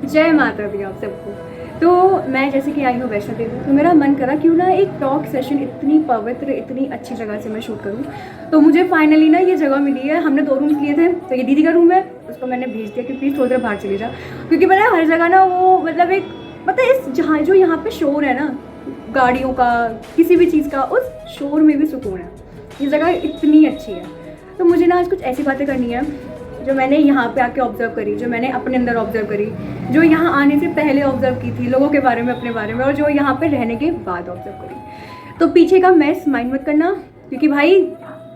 जय माता दी आप सबको। तो मैं जैसे कि आई हूँ वैष्णो देवी, तो मेरा मन करा क्यों ना एक टॉक सेशन इतनी पवित्र इतनी अच्छी जगह से मैं शूट करूँ। तो मुझे फाइनली ना ये जगह मिली है। हमने 2 रूम्स लिए थे, तो ये दीदी का रूम है, उसको मैंने भेज दिया कि प्लीज़ थोड़ी देर बाहर चली जा, क्योंकि पता है हर जगह ना वो मतलब एक पता है इस जहाँ जो यहाँ पे शोर है ना गाड़ियों का किसी भी चीज़ का, उस शोर में भी सुकून है। ये जगह इतनी अच्छी है। तो मुझे ना आज कुछ ऐसी बातें करनी है जो मैंने यहाँ पे आके ऑब्जर्व करी, जो मैंने अपने अंदर ऑब्जर्व करी, जो यहाँ आने से पहले ऑब्जर्व की थी लोगों के बारे में, अपने बारे में, और जो यहाँ पे रहने के बाद ऑब्जर्व करी। तो पीछे का मैस माइंड मत करना, क्योंकि भाई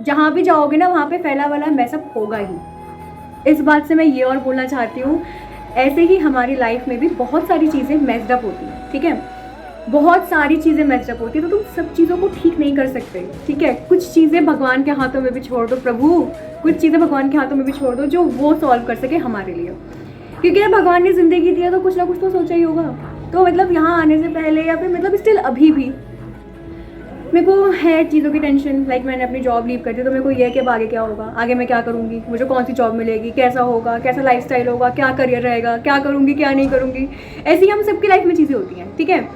जहाँ भी जाओगे ना वहाँ पे फैला वाला मैसअप होगा ही। इस बात से मैं ये और बोलना चाहती हूँ, ऐसे ही हमारी लाइफ में भी बहुत सारी चीज़ें मैस्ड होती हैं, ठीक है, बहुत सारी चीज़ें मैचअप होती है, तो तुम सब चीज़ों को ठीक नहीं कर सकते, ठीक है। कुछ चीज़ें भगवान के हाथों में भी छोड़ दो प्रभु, कुछ चीज़ें भगवान के हाथों में भी छोड़ दो जो वो सॉल्व कर सके हमारे लिए, क्योंकि जब भगवान ने ज़िंदगी दी है तो कुछ ना कुछ तो सोचा ही होगा। तो मतलब यहाँ आने से पहले या फिर मतलब स्टिल अभी भी मेरे को है चीज़ों की टेंशन। लाइक मैंने अपनी जॉब लीव कर दी, तो मेरे को ये है कि अब आगे क्या होगा, आगे मैं क्या करूँगी, मुझे कौन सी जॉब मिलेगी, कैसा होगा, कैसा लाइफस्टाइल होगा, क्या करियर रहेगा, क्या करूँगी क्या नहीं करूँगी। ऐसी हम सबकी लाइफ में चीज़ें होती हैं, ठीक है।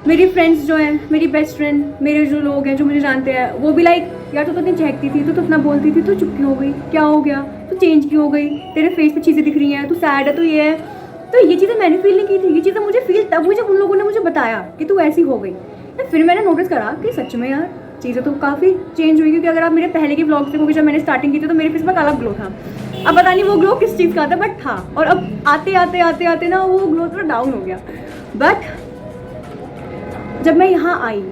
मेरी फ्रेंड्स जो हैं, मेरी बेस्ट फ्रेंड, मेरे जो लोग हैं जो मुझे जानते हैं, वो भी लाइक यार तू तो इतनी चहकती थी, तो इतना बोलती थी, तो चुप क्यों हो गई, क्या हो गया, तू चेंज क्यों हो गई, तेरे फेस पे चीज़ें दिख रही हैं, तू सैड है, तो ये है। तो ये चीज़ें मैंने फील नहीं की थी, ये चीज़ें मुझे फील तब हुई जब उन लोगों ने मुझे बताया कि तू ऐसी हो गई। फिर मैंने नोटिस करा कि सच में यार चीज़ें तो काफ़ी चेंज हुई, क्योंकि अगर आप मेरे पहले के ब्लॉग देखोगे जब मैंने स्टार्टिंग की थी तो मेरे फेस पर काला ग्लो था। अब पता नहीं वो ग्लो किस चीज़ का था, बट था। और अब आते आते आते आते ना वो ग्लो थोड़ा डाउन हो गया। बट जब मैं यहाँ आई,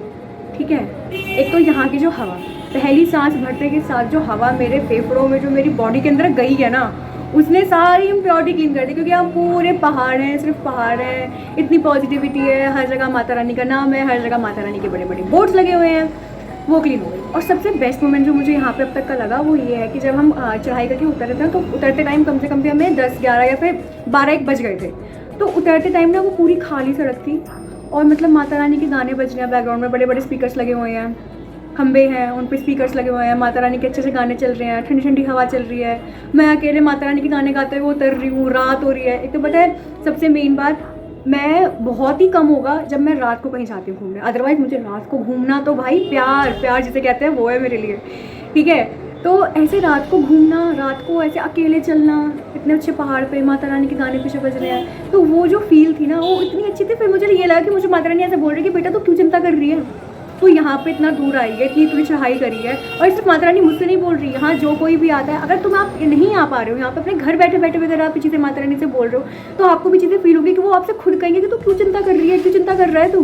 ठीक है, एक तो यहाँ की जो हवा, पहली सांस भरते के साथ जो हवा मेरे फेफड़ों में जो मेरी बॉडी के अंदर गई है ना, उसने सारी इम्प्योरिटी क्लीन कर दी। क्योंकि यहाँ पूरे पहाड़ हैं, सिर्फ पहाड़ हैं, इतनी पॉजिटिविटी है, हर जगह माता रानी का नाम है, हर जगह माता रानी के बड़े बड़े बोर्ड्स लगे हुए हैं, वो क्लीन हो गई। और सबसे बेस्ट मोमेंट जो मुझे यहाँ पे अब तक का लगा वो ये है कि जब हम चढ़ाई करके उतरते थे, तो उतरते टाइम कम से कम भी हमें 10-11 या फिर 12-1 बज गए थे। तो उतरते टाइम ना वो पूरी खाली सड़क थी, और मतलब माता रानी के गाने बज रहे हैं बैकग्राउंड में, बड़े बड़े स्पीकर्स लगे हुए हैं, खंबे हैं उन पे स्पीकर्स लगे हुए हैं, माता रानी के अच्छे से गाने चल रहे हैं, ठंडी ठंडी हवा चल रही है, मैं अकेले माता रानी के गाने गाते हुए उतर रही हूँ, रात हो रही है। एक तो पता है सबसे मेन बात, मैं बहुत ही कम होगा जब मैं रात को कहीं जाती हूँ घूमने, अदरवाइज मुझे रात को घूमना तो भाई प्यार प्यार जिसे कहते हैं वो है मेरे लिए, ठीक है। तो ऐसे रात को घूमना, रात को ऐसे अकेले चलना, इतने अच्छे पहाड़ पे माता रानी के गाने पीछे बज रहे हैं, तो वो जो फील थी ना वो इतनी अच्छी थी। फिर मुझे ये लगा कि मुझे माता रानी ऐसे बोल रही है कि बेटा तो क्यों चिंता कर रही है, तो यहाँ पे इतना दूर आई है, इतनी पूरी चढ़ाई करी है। और सिर्फ माता रानी मुझसे नहीं बोल रही, यहाँ जो कोई भी आता है, अगर तुम आप नहीं आ पा रहे हो यहाँ पे अपने घर बैठे बैठे वगैरह आप चीज़ें माता रानी से बोल रहे हो, तो आपको भी चीज़ें फील होगी कि वो आपसे खुद कहेंगे कि तू क्यों चिंता कर रही है, क्यों चिंता कर रहा है तू,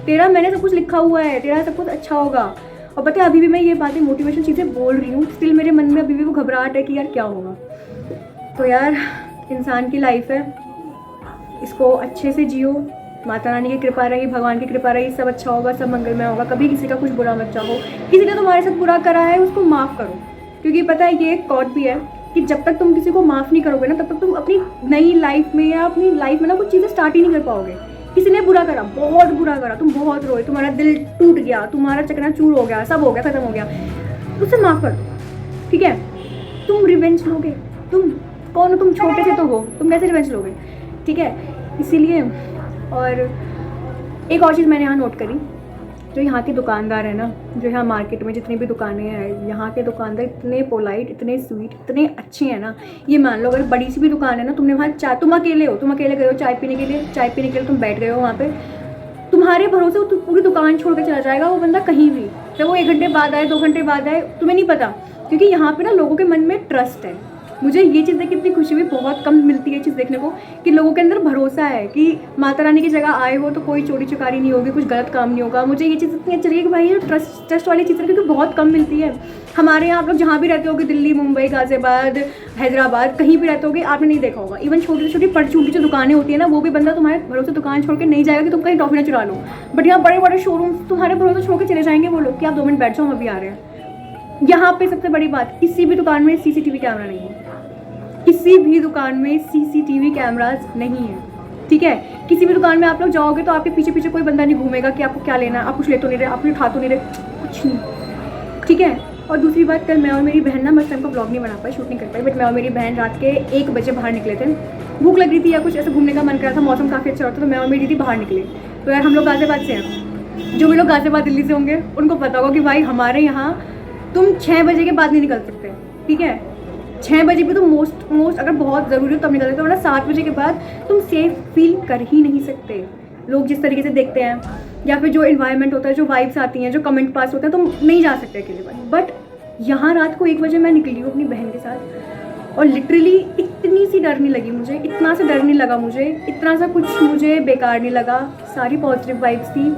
तेरा मैंने सब कुछ लिखा हुआ है, तेरा सब कुछ अच्छा होगा। और पता है अभी भी मैं ये बातें मोटिवेशन चीज़ें बोल रही हूँ, स्टिल मेरे मन में अभी भी वो घबराहट है कि यार क्या होगा। तो यार इंसान की लाइफ है, इसको अच्छे से जियो, माता रानी की कृपा रही, भगवान की कृपा रही, सब अच्छा होगा, सब मंगलमय होगा। कभी किसी का कुछ बुरा मत चाहो, किसी ने तुम्हारे साथ बुरा करा है उसको माफ़ करो, क्योंकि पता है ये एक कॉट भी है कि जब तक तुम किसी को माफ़ नहीं करोगे ना, तब तक तुम अपनी नई लाइफ में या अपनी लाइफ में ना कुछ चीज़ें स्टार्ट ही नहीं कर पाओगे। किसी ने बुरा करा, बहुत बुरा करा, तुम बहुत रोए, तुम्हारा दिल टूट गया, तुम्हारा चकनाचूर हो गया, सब हो गया, खत्म हो गया, उसे माफ़ कर दो, ठीक है। तुम रिवेंज लोगे, तुम कौन हो, तुम छोटे से तो हो, तुम कैसे रिवेंज लोगे, ठीक है। इसीलिए और एक और चीज़ मैंने यहाँ नोट करी, जो यहाँ के दुकानदार है ना, जो यहाँ मार्केट में जितनी भी दुकानें हैं, यहाँ के दुकानदार इतने पोलाइट, इतने स्वीट, इतने अच्छे हैं ना। ये मान लो अगर बड़ी सी भी दुकान है ना, तुमने वहाँ चाय, तुम अकेले हो, तुम अकेले गए हो चाय पीने के लिए तुम बैठ गए हो वहाँ पे, तुम्हारे भरोसे वो पूरी दुकान छोड़ के चला जाएगा वो बंदा कहीं भी, चाहे वो 1 घंटे बाद आए, 2 घंटे बाद आए, तुम्हें नहीं पता, क्योंकि यहाँ पे ना लोगों के मन में ट्रस्ट है। मुझे ये चीज़ देख के इतनी खुशी हुई, बहुत कम मिलती है ये चीज़ देखने को, कि लोगों के अंदर भरोसा है कि माता रानी की जगह आए हो तो कोई चोरी चुकारी नहीं होगी, कुछ गलत काम नहीं होगा। मुझे ये चीज़ इतनी अच्छी लगी कि भाई ये ट्रस्ट वाली चीज़ है, क्योंकि बहुत कम मिलती है। हमारे यहाँ आप लोग जहाँ भी रहते होगे, दिल्ली, मुंबई, गाजियाबाद, हैदराबाद, कहीं भी रहते होगे, आपने नहीं देखा होगा। इवन छोटी छोटी परचून जो दुकानें होती है ना, वो भी बंदा तुम्हारे भरोसे दुकान छोड़ के नहीं जाएगा कि तुम कहीं टॉफी ना चुरा लो। बट यहाँ बड़े बड़े शोरूम तुम्हारे भरोसे छोड़ के चले जाएंगे वो लोग कि आप 2 मिनट बैठ जाओ, हम अभी आ रहे हैं। यहाँ पे सबसे बड़ी बात, किसी भी दुकान में CCTV कैमरा नहीं है, किसी भी दुकान में CCTV कैमराज नहीं है, ठीक है। किसी भी दुकान में आप लोग जाओगे तो आपके पीछे पीछे कोई बंदा नहीं घूमेगा कि आपको क्या लेना है, आप कुछ ले तो नहीं रहे, आप कुछ उठा तो नहीं रहे, कुछ नहीं, ठीक है। और दूसरी बात, कल मैं और मेरी बहन ना मस्त टाइम का ब्लॉग नहीं बना पाई, शूट नहीं कर पाई, बट मैं और मेरी बहन रात के 1 बजे बाहर निकले थे। भूख लग रही थी या कुछ ऐसा घूमने का मन कर रहा था, मौसम काफ़ी अच्छा होता, तो मैं और मेरी दीदी बाहर निकले। तो यार हम लोग गाज़ियाबाद से हैं, जो भी लोग गाज़ियाबाद दिल्ली से होंगे उनको पता होगा कि भाई हमारे यहाँ तुम 6 बजे के बाद नहीं निकल सकते, ठीक है। 6 बजे भी तुम मोस्ट अगर बहुत ज़रूरी हो तब निकल सकते हो, वरना 7 बजे के बाद तुम सेफ फील कर ही नहीं सकते। लोग जिस तरीके से देखते हैं या फिर जो इन्वायरमेंट होता है, जो वाइब्स आती हैं, जो कमेंट पास होते हैं, तुम नहीं जा सकते अकेले बार। बट यहाँ रात को 1 बजे मैं निकली हूँ अपनी बहन के साथ, और लिटरली इतनी सी डर नहीं लगी मुझे, इतना सा डर नहीं लगा मुझे, इतना सा कुछ मुझे बेकार नहीं लगा। सारी पॉजिटिव वाइब्स थी,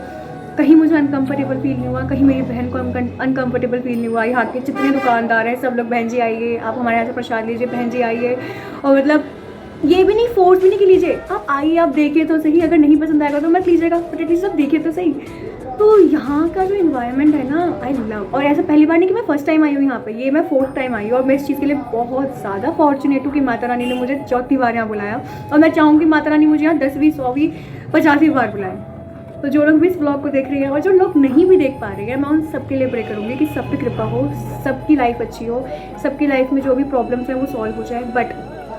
कहीं मुझे अनकंफर्टेबल फील नहीं हुआ, कहीं मेरी बहन को अनकंफर्टेबल फील नहीं हुआ। यहाँ के जितने दुकानदार हैं सब लोग, बहन जी आइए, आप हमारे यहाँ से प्रसाद लीजिए, बहन जी आइए। और मतलब ये भी नहीं, फोर्स भी नहीं कि लीजिए, आप आइए, आप देखिए तो सही, अगर नहीं पसंद आएगा तो मत लीजिएगा, बट एटलीस्ट आप देखिए तो सही। तो यहाँ का जो इन्वायरमेंट है ना, आई लव। और ऐसा पहली बार नहीं कि मैं फर्स्ट टाइम आई हूँ यहाँ पे, ये मैं 4th टाइम आई हूँ, और मैं इस चीज़ के लिए बहुत ज़्यादा फॉर्चुनेट हूँ कि माता रानी ने मुझे 4थी बार यहाँ बुलाया। और मैं चाहूँगी माता रानी मुझे यहाँ 10वीं 100वीं 50वीं बार बुलाए। तो जो लोग भी इस ब्लॉग को देख रहे हैं और जो लोग नहीं भी देख पा रहे हैं, मैं उन सबके लिए प्रे करूँगी कि सब पे कृपा हो, सबकी लाइफ अच्छी हो, सबकी लाइफ में जो भी प्रॉब्लम्स हैं वो सॉल्व हो जाए। बट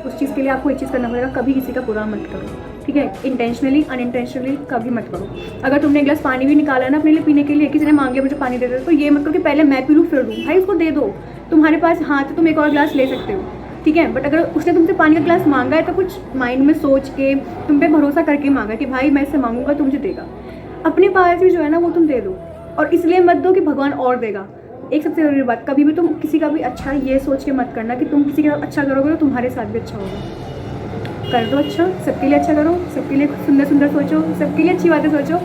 उस चीज़ के लिए आपको एक चीज़ करना पड़ेगा, कभी किसी का बुरा मत करो, ठीक है। इंटेंशनली अनइंटेंशनली कभी मत करो। अगर तुमने एक गिलास पानी भी निकाला ना अपने लिए पीने के लिए, किसी ने मांग लिया मुझे पानी दे दो, तो ये मत करो कि पहले मैं पी लूँ फिर दूँ। भाई उसको दे दो, तुम्हारे पास हाथ है, तुम एक और गिलास ले सकते हो, ठीक है। बट अगर उसने तुमसे पानी का गिलास मांगा है तो कुछ माइंड में सोच के, तुम पे भरोसा करके मांगा कि भाई मैं इससे मांगूंगा तो मुझे देगा। अपने पास भी जो है ना वो तुम दे दो, और इसलिए मत दो कि भगवान और देगा। एक सबसे ज़रूरी बात, कभी भी तुम किसी का भी अच्छा ये सोच के मत करना कि तुम किसी का अच्छा करोगे तो तुम्हारे साथ भी अच्छा होगा। कर दो अच्छा, सबके लिए अच्छा करो, सबके लिए सुंदर सुंदर सोचो, सबके लिए अच्छी बातें सोचो,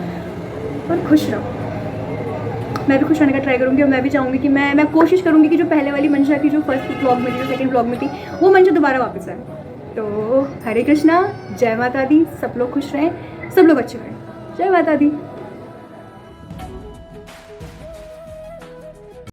और खुश रहो। मैं भी खुश रहने का ट्राई करूँगी, और मैं भी चाहूँगी कि मैं कोशिश करूँगी कि जो पहले वाली मंशा की जो फर्स्ट ब्लॉग में थी, जो सेकंड ब्लॉग में थी, वो मंशा दोबारा वापस आए। तो हरे कृष्णा, जय माता दी, सब लोग खुश रहें, सब लोग अच्छे रहें, जय माता दी।